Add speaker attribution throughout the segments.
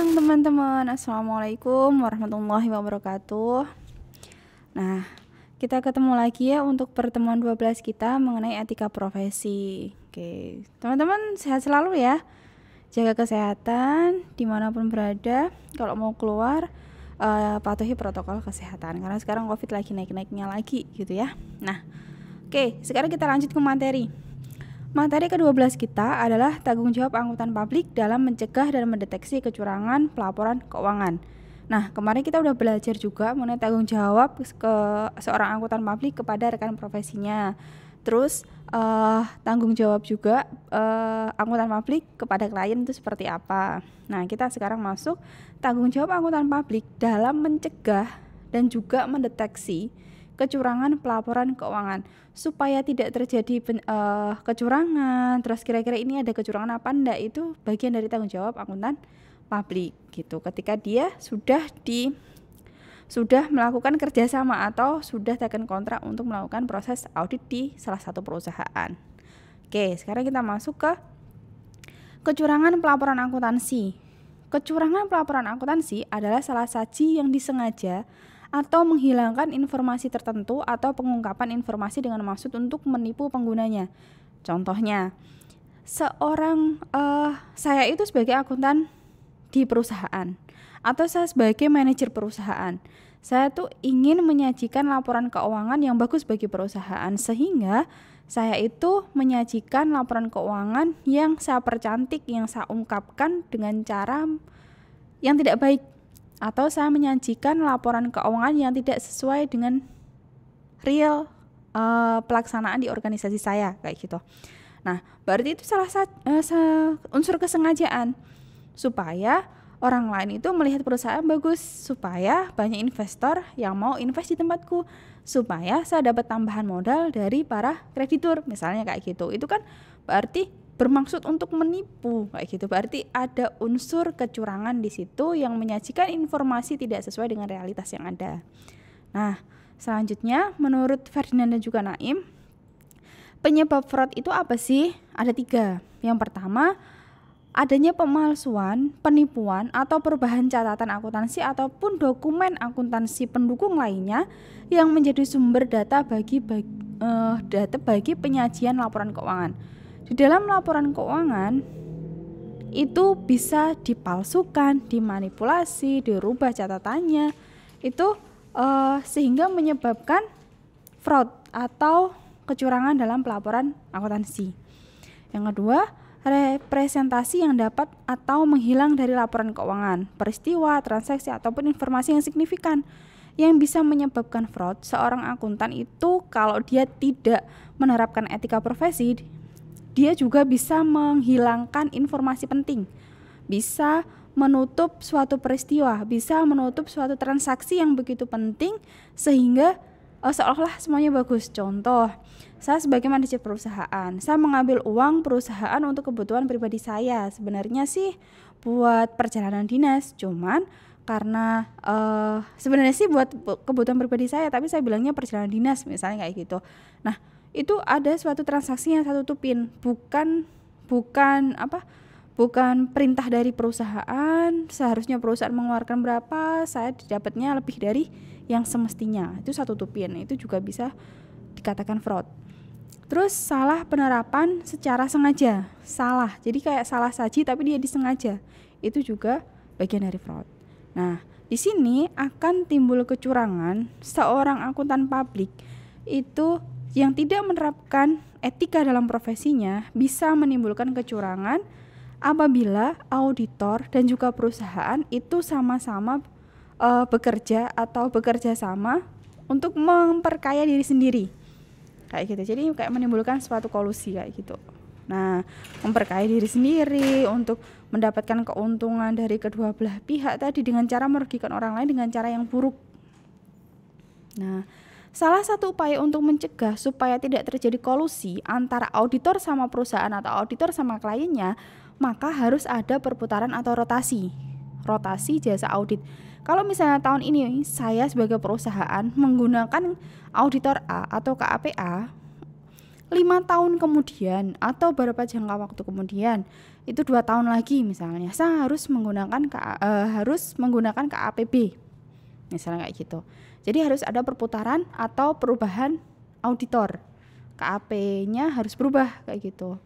Speaker 1: Siang teman-teman, Assalamualaikum warahmatullahi wabarakatuh. Nah, kita ketemu lagi ya untuk pertemuan 12 kita mengenai etika profesi. Oke, teman-teman sehat selalu ya. Jaga kesehatan dimanapun berada. Kalau mau keluar, patuhi protokol kesehatan. Karena sekarang COVID lagi naik-naiknya lagi gitu ya. Nah, oke, sekarang kita lanjut ke materi. Materi ke-12 kita adalah tanggung jawab angkutan publik dalam mencegah dan mendeteksi kecurangan pelaporan keuangan. Nah, kemarin kita udah belajar juga mengenai tanggung jawab ke seorang angkutan publik kepada rekan profesinya. Terus tanggung jawab juga angkutan publik kepada klien itu seperti apa. Nah, kita sekarang masuk tanggung jawab angkutan publik dalam mencegah dan juga mendeteksi kecurangan pelaporan keuangan supaya tidak terjadi kecurangan. Terus kira-kira ini ada kecurangan apa enggak, itu bagian dari tanggung jawab angkutan publik gitu. Ketika dia sudah melakukan kerjasama atau sudah tekan kontrak untuk melakukan proses audit di salah satu perusahaan. Oke, sekarang kita masuk ke kecurangan pelaporan akuntansi. Kecurangan pelaporan akuntansi adalah salah saji yang disengaja atau menghilangkan informasi tertentu atau pengungkapan informasi dengan maksud untuk menipu penggunanya. Contohnya, saya itu sebagai akuntan di perusahaan atau saya sebagai manajer perusahaan. Saya tuh ingin menyajikan laporan keuangan yang bagus bagi perusahaan, sehingga saya itu menyajikan laporan keuangan yang saya percantik, yang saya ungkapkan dengan cara yang tidak baik, atau saya menyajikan laporan keuangan yang tidak sesuai dengan real pelaksanaan di organisasi saya kayak gitu. Nah, berarti itu salah satu unsur kesengajaan supaya orang lain itu melihat perusahaan bagus, supaya banyak investor yang mau invest di tempatku, supaya saya dapat tambahan modal dari para kreditur, misalnya kayak gitu. Itu kan berarti bermaksud untuk menipu kayak gitu. Berarti ada unsur kecurangan di situ yang menyajikan informasi tidak sesuai dengan realitas yang ada. Nah, selanjutnya menurut Ferdinand dan juga Naim, penyebab fraud itu apa sih? Ada 3. Yang pertama, adanya pemalsuan, penipuan, atau perubahan catatan akuntansi ataupun dokumen akuntansi pendukung lainnya yang menjadi sumber data bagi penyajian laporan keuangan. Di dalam laporan keuangan itu bisa dipalsukan, dimanipulasi, dirubah catatannya, itu sehingga menyebabkan fraud atau kecurangan dalam pelaporan akuntansi. Yang kedua, representasi yang dapat atau menghilang dari laporan keuangan, peristiwa, transaksi, ataupun informasi yang signifikan yang bisa menyebabkan fraud. Seorang akuntan itu kalau dia tidak menerapkan etika profesi, dia juga bisa menghilangkan informasi penting, bisa menutup suatu peristiwa, bisa menutup suatu transaksi yang begitu penting sehingga seolah-olah semuanya bagus. Contoh, saya sebagai manajer perusahaan, saya mengambil uang perusahaan untuk kebutuhan pribadi saya. Sebenarnya sih buat perjalanan dinas, cuman karena sebenarnya sih buat kebutuhan pribadi saya, tapi saya bilangnya perjalanan dinas misalnya kayak gitu. Nah, itu ada suatu transaksi yang saya tutupin, bukan perintah dari perusahaan. Seharusnya perusahaan mengeluarkan berapa, saya dapatnya lebih dari yang semestinya, itu saya tutupin. Itu juga bisa dikatakan fraud. Terus salah penerapan secara sengaja, salah, jadi kayak salah saji tapi dia disengaja, itu juga bagian dari fraud. Nah, di sini akan timbul kecurangan. Seorang akuntan publik itu yang tidak menerapkan etika dalam profesinya bisa menimbulkan kecurangan apabila auditor dan juga perusahaan itu sama-sama bekerja atau bekerja sama untuk memperkaya diri sendiri kayak gitu. Jadi kayak menimbulkan suatu kolusi kayak gitu. Nah, memperkaya diri sendiri untuk mendapatkan keuntungan dari kedua belah pihak tadi dengan cara merugikan orang lain dengan cara yang buruk. Nah, salah satu upaya untuk mencegah supaya tidak terjadi kolusi antara auditor sama perusahaan atau auditor sama kliennya, maka harus ada perputaran atau rotasi jasa audit. Kalau misalnya tahun ini saya sebagai perusahaan menggunakan auditor A atau KAPA, 5 tahun kemudian atau beberapa jangka waktu kemudian itu 2 tahun lagi misalnya saya harus menggunakan KAPB misalnya kayak gitu. Jadi harus ada perputaran atau perubahan auditor, KAP-nya harus berubah kayak gitu.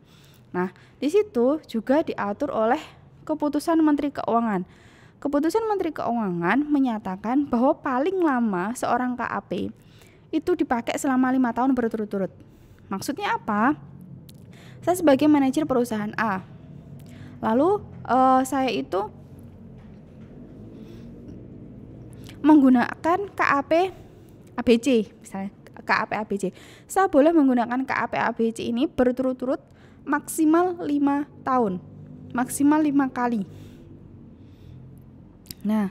Speaker 1: Nah, di situ juga diatur oleh keputusan Menteri Keuangan. Keputusan Menteri Keuangan menyatakan bahwa paling lama seorang KAP itu dipakai selama 5 tahun berturut-turut. Maksudnya apa? Saya sebagai manajer perusahaan A, lalu saya itu menggunakan KAP ABC, misalnya KAP ABC. Saya boleh menggunakan KAP ABC ini berturut-turut maksimal 5 tahun, maksimal 5 kali. Nah,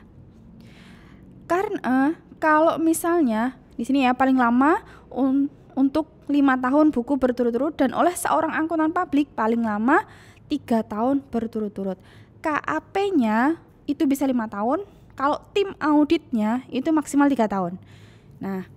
Speaker 1: karena kalau misalnya di sini ya paling lama untuk 5 tahun buku berturut-turut dan oleh seorang akuntan publik paling lama 3 tahun berturut-turut. KAP-nya itu bisa 5 tahun, kalau tim auditnya itu maksimal 3 tahun. Nah,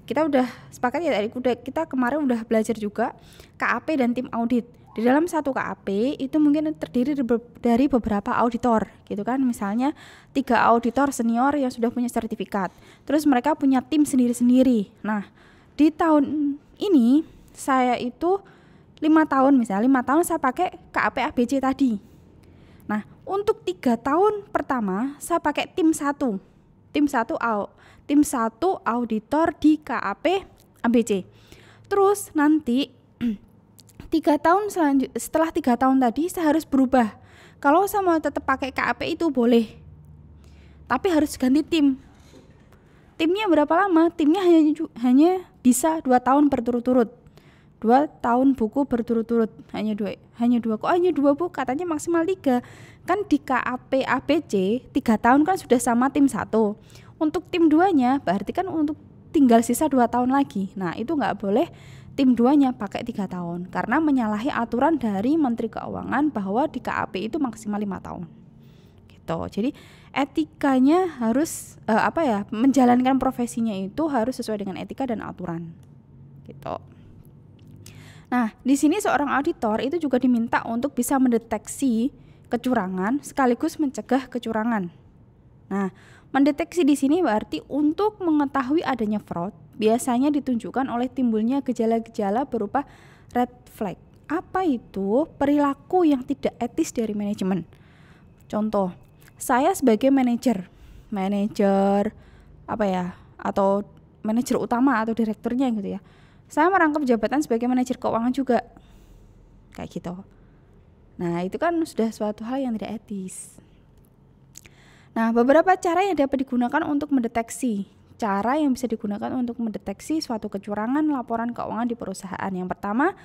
Speaker 1: kita udah sepakat ya tadi, kita kemarin udah belajar juga KAP dan tim audit. Di dalam satu KAP itu mungkin terdiri dari beberapa auditor gitu kan. Misalnya 3 auditor senior yang sudah punya sertifikat. Terus mereka punya tim sendiri-sendiri. Nah, di tahun ini saya itu 5 tahun misalnya, 5 tahun saya pakai KAP ABC tadi. Nah, untuk 3 tahun pertama saya pakai tim 1 auditor di KAP ABC. Terus nanti 3 tahun setelah 3 tahun tadi saya harus berubah. Kalau saya mau tetap pakai KAP itu boleh, tapi harus ganti tim. Timnya berapa lama? Timnya hanya bisa 2 tahun berturut-turut. 2 tahun buku berturut-turut. Hanya dua bu, katanya maksimal 3. Kan di KAP ABC 3 tahun kan sudah sama tim 1. Untuk tim 2-nya berarti kan untuk tinggal sisa 2 tahun lagi. Nah, itu nggak boleh tim 2-nya pakai 3 tahun karena menyalahi aturan dari Menteri Keuangan bahwa di KAP itu maksimal 5 tahun. Gitu. Jadi etikanya harus menjalankan profesinya itu harus sesuai dengan etika dan aturan. Gitu. Nah, di sini seorang auditor itu juga diminta untuk bisa mendeteksi kecurangan sekaligus mencegah kecurangan. Nah, mendeteksi di sini berarti untuk mengetahui adanya fraud biasanya ditunjukkan oleh timbulnya gejala-gejala berupa red flag. Apa itu? Perilaku yang tidak etis dari manajemen. Contoh, saya sebagai manajer atau manajer utama atau direkturnya gitu ya. Saya merangkap jabatan sebagai manajer keuangan juga. Kayak gitu. Nah, itu kan sudah suatu hal yang tidak etis. Nah, beberapa cara yang dapat digunakan untuk mendeteksi. Cara yang bisa digunakan untuk mendeteksi suatu kecurangan laporan keuangan di perusahaan. Yang pertama,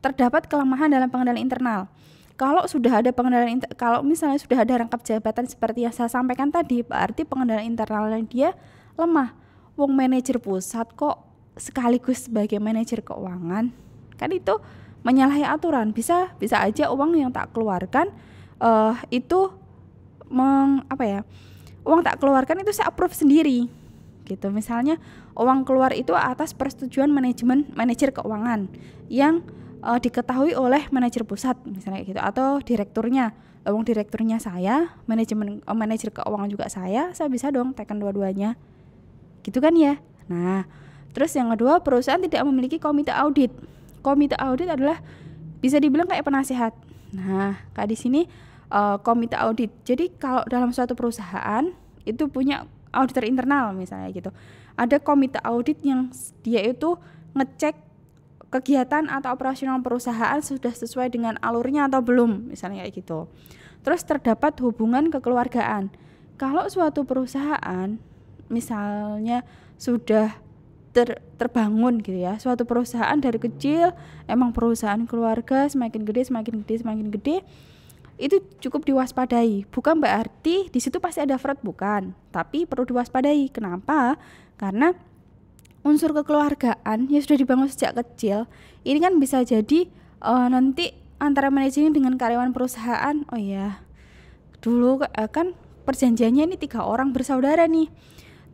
Speaker 1: terdapat kelemahan dalam pengendalian internal. Kalau misalnya sudah ada rangkap jabatan seperti yang saya sampaikan tadi, berarti pengendalian internalnya dia lemah. Wong manajer pusat kok sekaligus sebagai manajer keuangan, kan itu menyalahi aturan. Bisa aja uang yang tak keluarkan uang tak keluarkan itu saya approve sendiri gitu. Misalnya uang keluar itu atas persetujuan manajer keuangan yang diketahui oleh manajer pusat misalnya gitu, atau direkturnya. Uang direkturnya saya, manajer keuangan juga saya bisa dong tekan dua-duanya gitu kan ya. Nah, terus yang kedua, perusahaan tidak memiliki komite audit. Komite audit adalah bisa dibilang kayak penasehat. Nah, kayak di sini komite audit. Jadi kalau dalam suatu perusahaan itu punya auditor internal misalnya gitu. Ada komite audit yang dia itu ngecek kegiatan atau operasional perusahaan sudah sesuai dengan alurnya atau belum, misalnya kayak gitu. Terus terdapat hubungan kekeluargaan. Kalau suatu perusahaan misalnya sudah terbangun gitu ya, suatu perusahaan dari kecil emang perusahaan keluarga, semakin gede itu cukup diwaspadai. Bukan berarti di situ pasti ada fraud, bukan, tapi perlu diwaspadai. Kenapa? Karena unsur kekeluargaan yang sudah dibangun sejak kecil ini kan bisa jadi nanti antara manajemen dengan karyawan perusahaan, oh ya dulu kan perjanjiannya ini 3 orang bersaudara nih,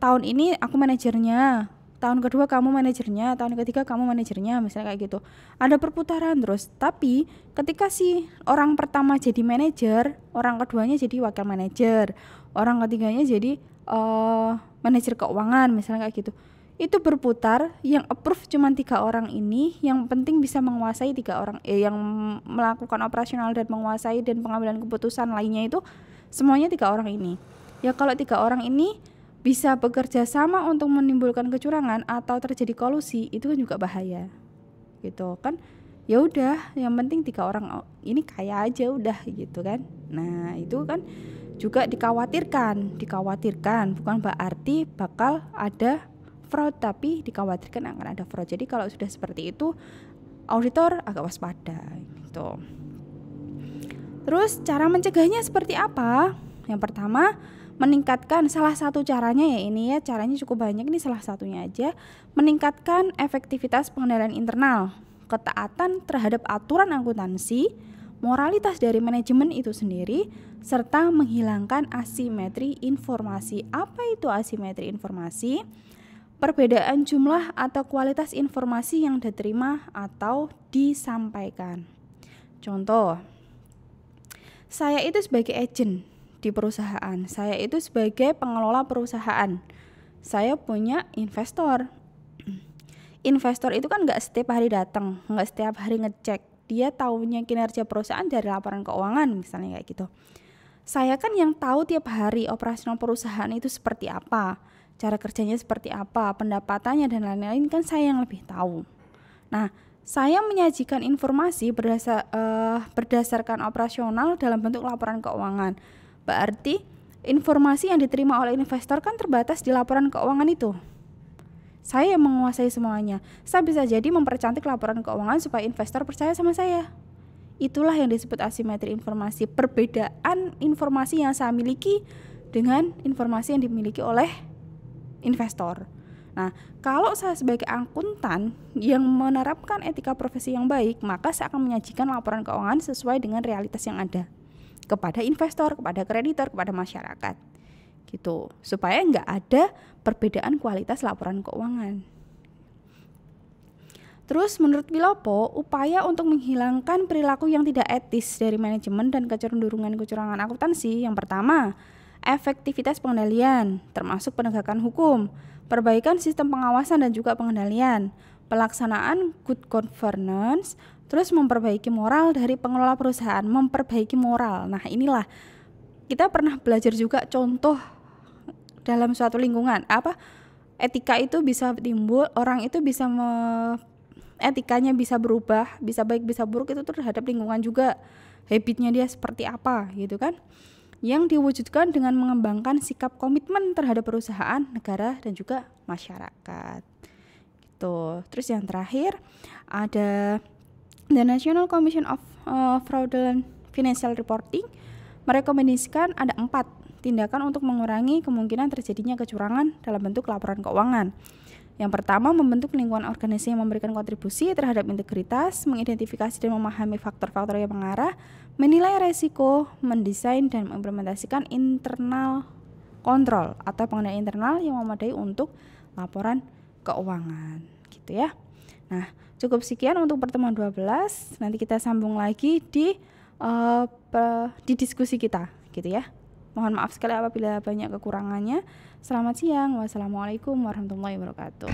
Speaker 1: tahun ini aku manajernya, tahun kedua kamu manajernya, tahun ketiga kamu manajernya, misalnya kayak gitu. Ada perputaran terus. Tapi ketika si orang pertama jadi manajer, orang keduanya jadi wakil manajer, orang ketiganya jadi manajer keuangan, misalnya kayak gitu. Itu berputar, yang approve cuma 3 orang ini, yang penting bisa menguasai 3 orang, yang melakukan operasional dan menguasai dan pengambilan keputusan lainnya itu semuanya 3 orang ini. Ya kalau 3 orang ini bisa bekerja sama untuk menimbulkan kecurangan atau terjadi kolusi, itu kan juga bahaya gitu kan. Ya udah, yang penting 3 orang ini kaya aja udah gitu kan. Nah itu kan juga dikhawatirkan bukan berarti bakal ada fraud, tapi dikhawatirkan akan ada fraud. Jadi kalau sudah seperti itu, auditor agak waspada gitu. Terus cara mencegahnya seperti apa? Yang pertama, meningkatkan, salah satu caranya ya ini ya, caranya cukup banyak, ini salah satunya aja, meningkatkan efektivitas pengendalian internal, ketaatan terhadap aturan akuntansi, moralitas dari manajemen itu sendiri, serta menghilangkan asimetri informasi. Apa itu asimetri informasi? Perbedaan jumlah atau kualitas informasi yang diterima atau disampaikan. Contoh, saya itu sebagai agent di perusahaan, saya itu sebagai pengelola perusahaan, saya punya investor. Investor itu kan nggak setiap hari datang, nggak setiap hari ngecek, dia taunya kinerja perusahaan dari laporan keuangan misalnya kayak gitu. Saya kan yang tahu tiap hari operasional perusahaan itu seperti apa, cara kerjanya seperti apa, pendapatannya dan lain-lain, kan saya yang lebih tahu. Nah, saya menyajikan informasi berdasarkan operasional dalam bentuk laporan keuangan. Berarti informasi yang diterima oleh investor kan terbatas di laporan keuangan itu. Saya yang menguasai semuanya. Saya bisa jadi mempercantik laporan keuangan supaya investor percaya sama saya. Itulah yang disebut asimetri informasi, perbedaan informasi yang saya miliki dengan informasi yang dimiliki oleh investor. Nah, kalau saya sebagai akuntan yang menerapkan etika profesi yang baik, maka saya akan menyajikan laporan keuangan sesuai dengan realitas yang ada kepada investor, kepada kreditor, kepada masyarakat gitu, supaya nggak ada perbedaan kualitas laporan keuangan. Terus menurut Wilopo, upaya untuk menghilangkan perilaku yang tidak etis dari manajemen dan kecenderungan kecurangan akuntansi, yang pertama, efektivitas pengendalian, termasuk penegakan hukum, perbaikan sistem pengawasan dan juga pengendalian, pelaksanaan good governance, terus memperbaiki moral dari pengelola perusahaan, memperbaiki moral. Nah inilah, kita pernah belajar juga contoh dalam suatu lingkungan, etika itu bisa timbul, orang itu bisa etikanya bisa berubah, bisa baik bisa buruk, itu terhadap lingkungan juga, habitnya dia seperti apa gitu kan, yang diwujudkan dengan mengembangkan sikap komitmen terhadap perusahaan, negara dan juga masyarakat gitu. Terus yang terakhir ada The National Commission of Fraudulent Financial Reporting merekomendasikan ada 4 tindakan untuk mengurangi kemungkinan terjadinya kecurangan dalam bentuk laporan keuangan. Yang pertama, membentuk lingkungan organisasi yang memberikan kontribusi terhadap integritas, mengidentifikasi dan memahami faktor-faktor yang mengarah, menilai resiko, mendesain dan mengimplementasikan internal kontrol atau pengendalian internal yang memadai untuk laporan keuangan gitu ya. Nah, cukup sekian untuk pertemuan 12. Nanti kita sambung lagi di diskusi kita gitu ya. Mohon maaf sekali apabila banyak kekurangannya. Selamat siang. Wassalamualaikum warahmatullahi wabarakatuh.